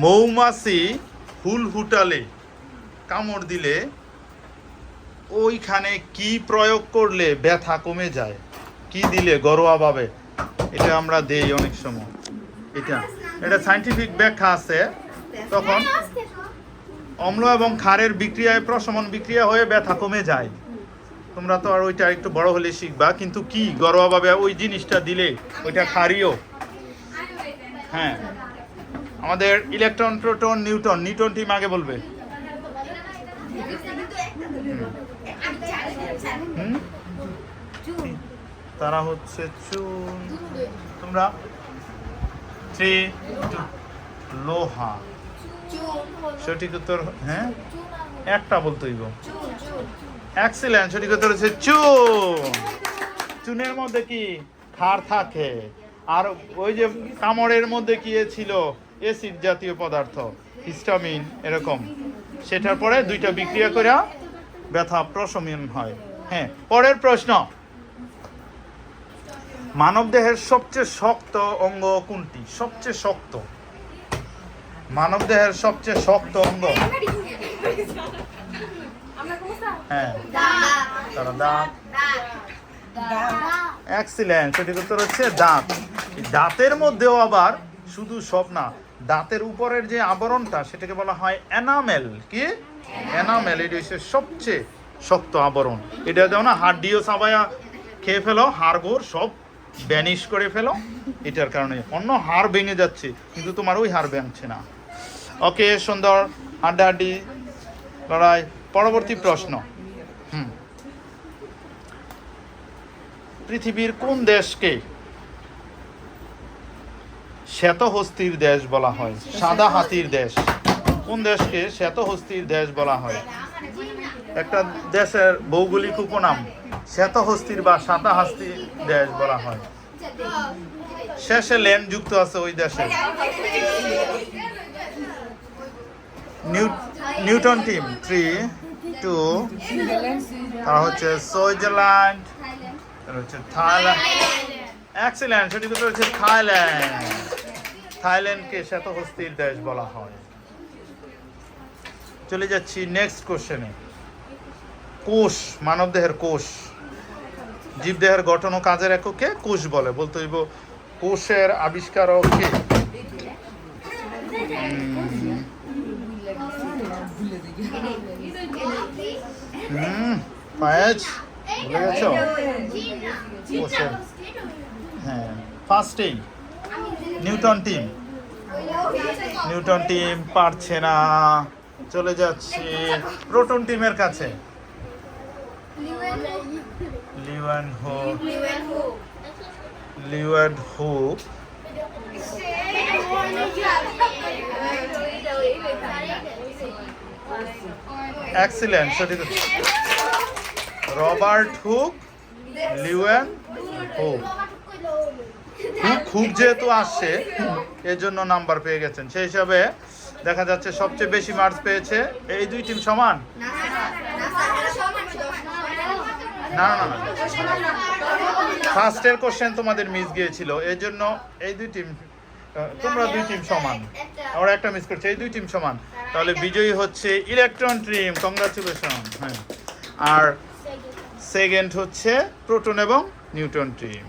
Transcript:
মৌমাছি হুল হুটালে কামড় দিলে ওইখানে কি প্রয়োগ করলে ব্যথা কমে যায়? কি দিলে ঘরোয়াভাবে? এটা আমরা দেই অনেক সময়। এটা সায়েন্টিফিক ব্যাখ্যা আছে। তখন অম্ল এবং ক্ষারের বিক্রিয়ায় প্রশমন বিক্রিয়া হয়ে ব্যথা কমে যায়। তোমরা তো আর ওইটা একটু বড় হলে শিখবা, কিন্তু কি ঘরোয়াভাবে ওই জিনিসটা দিলে ওইটা ক্ষারীয়। হ্যাঁ, আমাদের ইলেকট্রন, প্রোটন, নিউটন টিম আগে বলবে। তারা হচ্ছে চুন। তোমরা লোহা। সঠিক উত্তর, হ্যাঁ একটা বলতে হইব। এক্সিলেন্ট, সঠিক উত্তর হচ্ছে চুন। চুনের মধ্যে কি ক্ষার থাকে, আর ওই যে কামড়ের মধ্যে কি ছিল অ্যাসিড জাতীয় পদার্থ, হিস্টামিন এরকম। সেটার পরে দুইটা বিক্রিয়া করে ব্যথা প্রশমন হয়। হ্যাঁ, পরের প্রশ্ন, মানবদেহের সবচেয়ে শক্ত অঙ্গ কোনটি? সবচেয়ে শক্ত, মানবদেহের সবচেয়ে শক্ত অঙ্গ? হ্যাঁ, তারা দাঁত। এক্সিলেন্ট, সঠিক উত্তর হচ্ছে দাঁত। দাঁতের মধ্যেও আবার শুধু সব না, দাঁতের উপরের যে আবরণটা সেটাকে বলা হয় এনামেল। কি এনামেল? এটা হচ্ছে সবচেয়ে শক্ত আবরণ। এটা দাও না, হাড়ডিও চাবায়া খেয়ে ফেলো, হাড়গোড় সব ব্যানিশ করে ফেলো। এটার কারণে অন্য হাড় ভেঙে যাচ্ছে, কিন্তু তোমার ওই হাড় ভাঙছে না। ওকে, সুন্দর হাড্ডাহাড্ডি লড়াই। পরবর্তী প্রশ্ন, পৃথিবীর কোন দেশকে শ্বেতহস্তির দেশ বলা হয়? সাদা হাতির দেশ। কোন দেশকে শ্বেতহস্তির দেশ বলা হয়? একটা দেশের ভৌগোলিক উপনাম শ্বেতহস্তির বা সাদা হস্তির দেশ বলা হয়। শেষে ল্যান্ড যুক্ত আছে ওই দেশে। নিউটন টিম 3, 2, তারা হচ্ছে সুইজারল্যান্ড, তারা হচ্ছে থাইল্যান্ড। এক্সিলেন্ট, সঠিক উত্তর হচ্ছে থাইল্যান্ড। থাইল্যান্ডকে শ্বেতহস্তির দেশ বলা হয়। চলে যাচ্ছি নেক্সট কোশ্চেনে। কোষ, মানবদেহের কোষ, জীবদেহের গঠন ও কাজের এককে কোষ বলে। বলতে হইব কোষের আবিষ্কারক কে? পায়েজ ভুলে গেছো? কোষের, হ্যাঁ ফার্স্টেই নিউটন টিম। নিউটন টিম পারছে না, চলে যাচ্ছে প্রোটন টিমের কাছে। লিওয়ার্ড-হুক। এক্সিলেন্ট, সঠিক। Robert Hooke, leeward-hook. হুক যেহেতু আসছে এর জন্য নাম্বার পেয়ে গেছেন। সেই হিসাবে দেখা যাচ্ছে সবচেয়ে বেশি মার্কস পেয়েছে এই দুই টিম। সমান না, ফার্স্টের কোশ্চেন তোমাদের মিস গিয়েছিল, এই জন্য এই দুই টিম, তোমরা দুই টিম সমান, আমরা একটা মিস করছি, এই দুই টিম সমান। তাহলে বিজয়ী হচ্ছে ইলেকট্রন টিম, কংগ্রাচুলেশন। হ্যাঁ, আর সেকেন্ড হচ্ছে প্রোটন এবং নিউটন টিম।